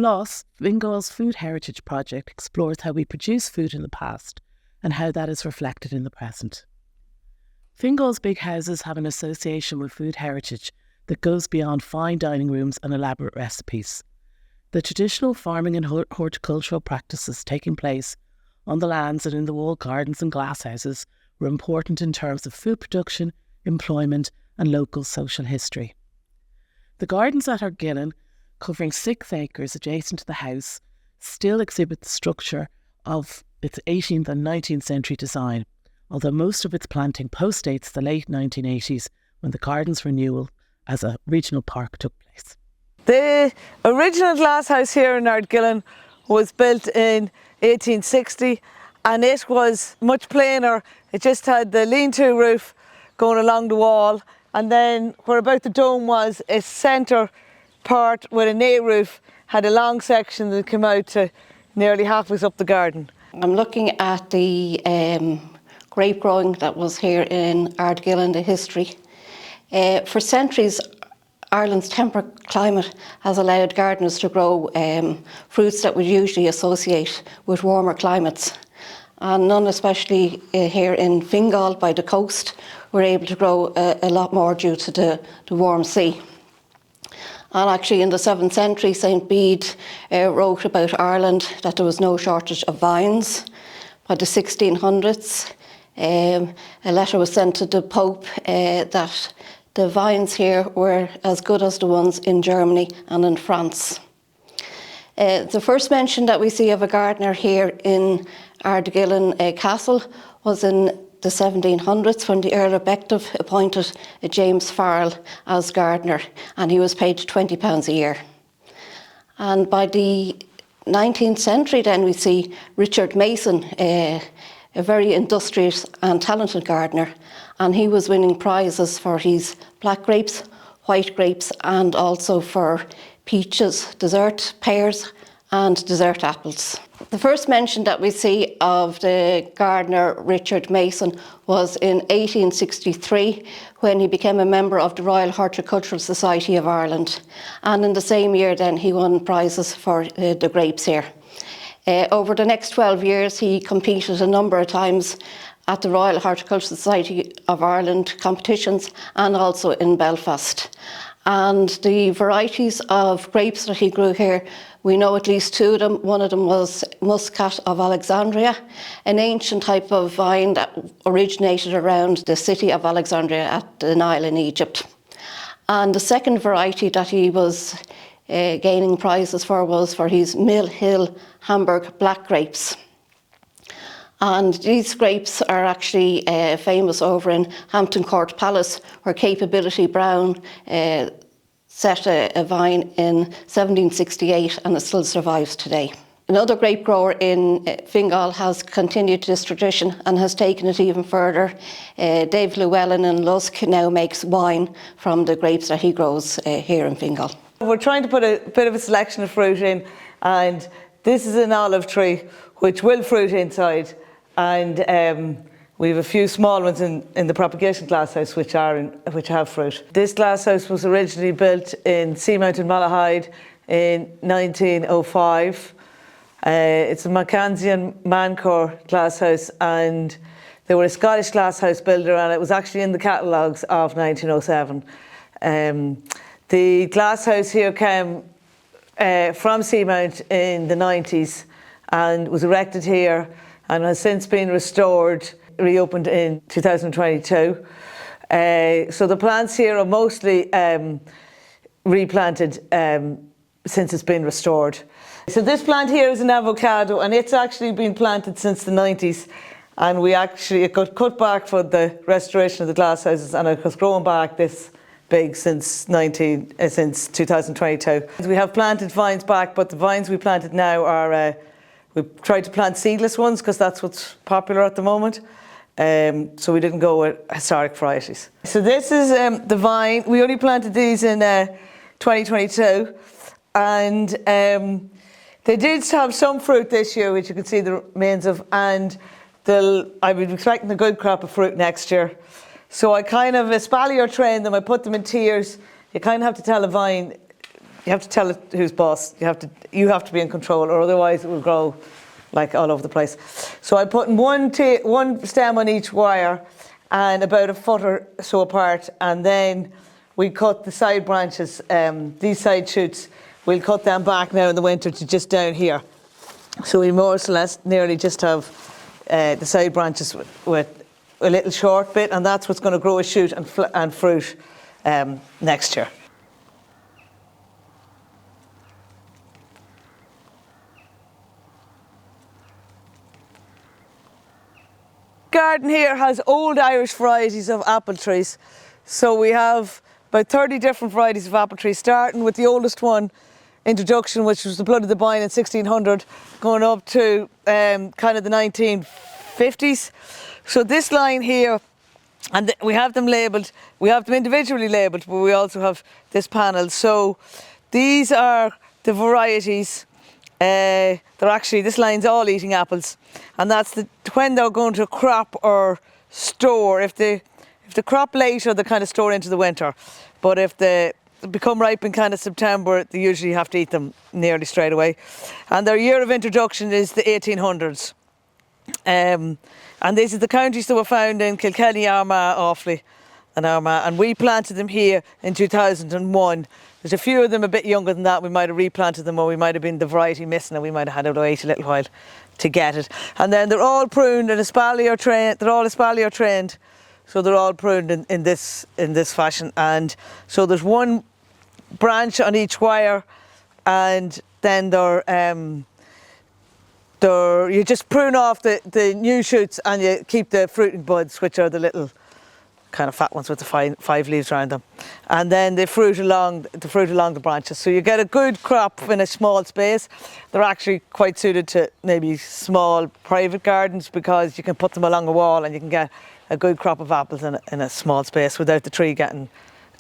BLAS, Fingal's Food Heritage Project, explores how we produce food in the past and how that is reflected in the present. Fingal's big houses have an association with food heritage that goes beyond fine dining rooms and elaborate recipes. The traditional farming and horticultural practices taking place on the lands and in the walled gardens and glasshouses were important in terms of food production, employment and local social history. The gardens at Ardgillan, covering 6 acres adjacent to the house, still exhibit the structure of its 18th and 19th century design, although most of its planting postdates the late 1980s when the garden's renewal as a regional park took place. The original glass house here in Ardgillan was built in 1860 and it was much plainer. It just had the lean-to roof going along the wall, and then where about the dome was a centre part with a nave roof had a long section that came out to nearly halfway up the garden. I'm looking at the grape growing that was here in Ardgillan, the history. For centuries, Ireland's temperate climate has allowed gardeners to grow fruits that we usually associate with warmer climates. And none, especially here in Fingal by the coast, were able to grow a lot more due to the warm sea. And actually in the 7th century, St. Bede wrote about Ireland that there was no shortage of vines. By the 1600s, a letter was sent to the Pope that the vines here were as good as the ones in Germany and in France. The first mention that we see of a gardener here in Ardgillan Castle was in the 1700s when the Earl of Bective appointed James Farrell as gardener, and he was paid £20 a year. And by the 19th century then we see Richard Mason, a very industrious and talented gardener, and he was winning prizes for his black grapes, white grapes, and also for peaches, dessert pears and dessert apples. The first mention that we see of the gardener Richard Mason was in 1863 when he became a member of the Royal Horticultural Society of Ireland, and in the same year then he won prizes for the grapes here. Over the next 12 years he competed a number of times at the Royal Horticultural Society of Ireland competitions and also in Belfast. And the varieties of grapes that he grew here, we know at least 2 of them. One of them was Muscat of Alexandria, an ancient type of vine that originated around the city of Alexandria at the Nile in Egypt. And the second variety that he was gaining prizes for was for his Mill Hill Hamburg black grapes. And these grapes are actually famous over in Hampton Court Palace, where Capability Brown set a vine in 1768 and it still survives today. Another grape grower in Fingal has continued this tradition and has taken it even further. Dave Llewellyn in Lusk now makes wine from the grapes that he grows here in Fingal. We're trying to put a bit of a selection of fruit in, and this is an olive tree which will fruit inside, and we have a few small ones in the propagation glasshouse which have fruit. This glasshouse was originally built in Seamount in Malahide in 1905. It's a Mackenzie Mancore glasshouse, and they were a Scottish glasshouse builder, and it was actually in the catalogues of 1907. The glasshouse here came from Seamount in the 90s and was erected here and has since been restored, reopened in 2022. So the plants here are mostly replanted since it's been restored. So this plant here is an avocado, and it's actually been planted since the 90s, and it got cut back for the restoration of the glasshouses, and it has grown back this big since 2022. We have planted vines back, but the vines we planted now are, we've tried to plant seedless ones because that's what's popular at the moment. So we didn't go with historic varieties. So this is the vine. We only planted these in 2022, and they did have some fruit this year, which you can see the remains of, and I would be expecting a good crop of fruit next year. So I kind of espalier trained them. I put them in tiers. You kind of have to tell a vine have to tell it who's boss. You have to be in control, or otherwise it will grow like all over the place. So I'm putting one stem on each wire and about a foot or so apart, and then we cut the side branches, these side shoots, we'll cut them back now in the winter to just down here. So we more or less nearly just have the side branches with a little short bit, and that's what's going to grow a shoot and fruit next year. Garden here has old Irish varieties of apple trees. So we have about 30 different varieties of apple trees, starting with the oldest one, introduction, which was the Blood of the Vine in 1600, going up to kind of the 1950s. So this line here, and we have them labelled, we have them individually labelled, but we also have this panel. So these are the varieties. They're actually, this line's all eating apples, and that's when they're going to crop or store. If they crop later, they kind of store into the winter, but if they become ripe in kind of September, they usually have to eat them nearly straight away. And their year of introduction is the 1800s. And these are the counties that were found in Kilkenny, Armagh, Offaly and Armagh, and we planted them here in 2001. There's a few of them a bit younger than that. We might have replanted them, or we might have been the variety missing, and we might have had to wait a little while to get it. And then they're all pruned and espalier trained. They're all espalier trained, so they're all pruned in this fashion. And so there's one branch on each wire, and then you just prune off the new shoots, and you keep the fruiting buds, which are the little kind of fat ones with the five leaves around them, and then they fruit along the branches. So you get a good crop in a small space. They're actually quite suited to maybe small private gardens, because you can put them along a wall and you can get a good crop of apples in a small space without the tree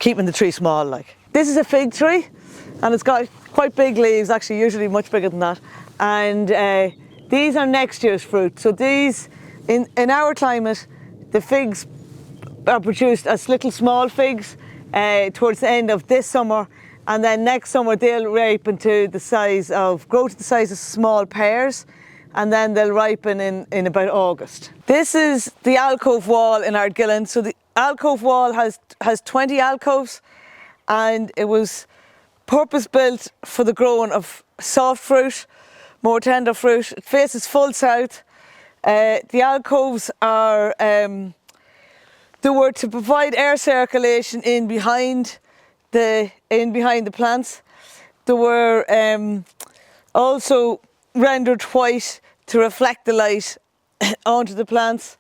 keeping the tree small. Like, this is a fig tree, and it's got quite big leaves, actually usually much bigger than that. And these are next year's fruit. So these, in our climate, the figs are produced as little small figs towards the end of this summer, and then next summer they'll ripen to the size of small pears, and then they'll ripen in about August. This is the alcove wall in Ardgillan. So the alcove wall has 20 alcoves, and it was purpose built for the growing of soft fruit, more tender fruit. It faces full south. The alcoves are they were to provide air circulation in behind the plants. They were also rendered white to reflect the light onto the plants.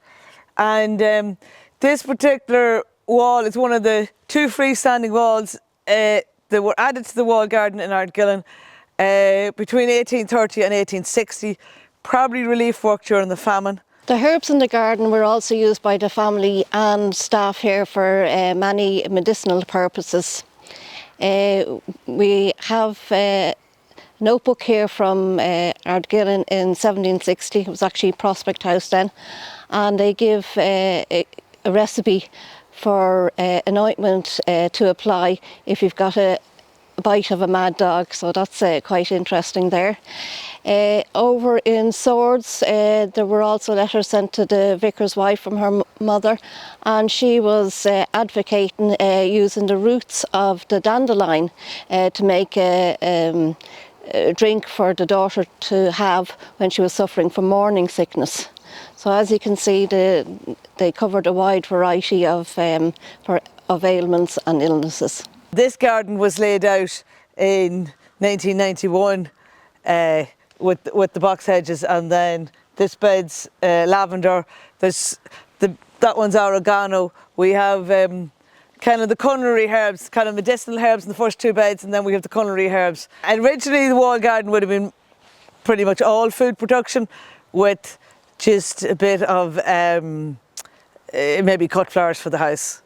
And this particular wall is one of the two freestanding walls that were added to the wall garden in Ardgillan between 1830 and 1860, probably relief work during the famine. The herbs in the garden were also used by the family and staff here for many medicinal purposes. We have a notebook here from Ardgillan in 1760. It was actually Prospect House then, and they give a recipe for an ointment to apply if you've got a bite of a mad dog, so that's quite interesting there. Over in Swords, there were also letters sent to the vicar's wife from her mother, and she was advocating using the roots of the dandelion to make a drink for the daughter to have when she was suffering from morning sickness. So as you can see, they covered a wide variety of ailments and illnesses. This garden was laid out in 1991 with the box hedges, and then this bed's lavender. That one's oregano. We have kind of the culinary herbs, kind of medicinal herbs in the first two beds, and then we have the culinary herbs. And originally the wall garden would have been pretty much all food production, with just a bit of maybe cut flowers for the house.